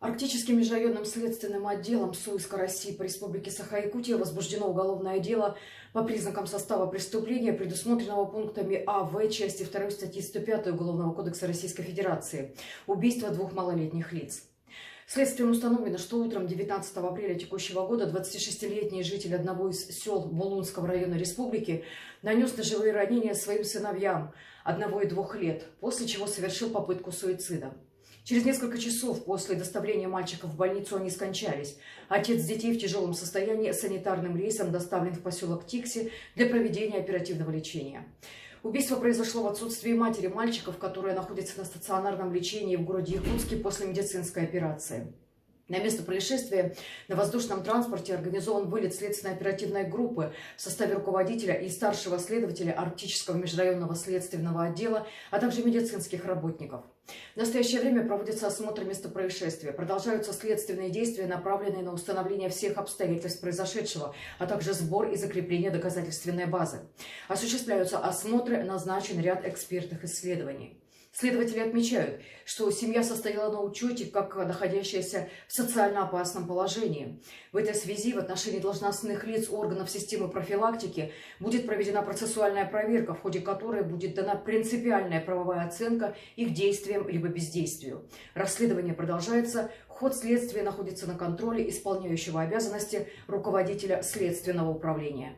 Арктическим межрайонным следственным отделом СУИСК России по Республике Саха-Якутия возбуждено уголовное дело по признакам состава преступления, предусмотренного пунктами А.В. части 2 статьи 105 Уголовного кодекса Российской Федерации «Убийство двух малолетних лиц». Следствием установлено, что утром 19 апреля текущего года 26-летний житель одного из сел Булунского района республики нанес ножевые ранения своим сыновьям 1 и 2 лет, после чего совершил попытку суицида. Через несколько часов после доставления мальчиков в больницу они скончались. Отец детей в тяжелом состоянии санитарным рейсом доставлен в поселок Тикси для проведения оперативного лечения. Убийство произошло в отсутствии матери мальчиков, которая находится на стационарном лечении в городе Якутске после медицинской операции. На место происшествия на воздушном транспорте организован вылет следственно-оперативной группы в составе руководителя и старшего следователя Арктического межрайонного следственного отдела, а также медицинских работников. В настоящее время проводится осмотр места происшествия. Продолжаются следственные действия, направленные на установление всех обстоятельств произошедшего, а также сбор и закрепление доказательственной базы. Осуществляются осмотры, назначен ряд экспертных исследований. Следователи отмечают, что семья состояла на учете как находящаяся в социально опасном положении. В этой связи в отношении должностных лиц органов системы профилактики будет проведена процессуальная проверка, в ходе которой будет дана принципиальная правовая оценка их действиям либо бездействию. Расследование продолжается, ход следствия находится на контроле исполняющего обязанности руководителя следственного управления.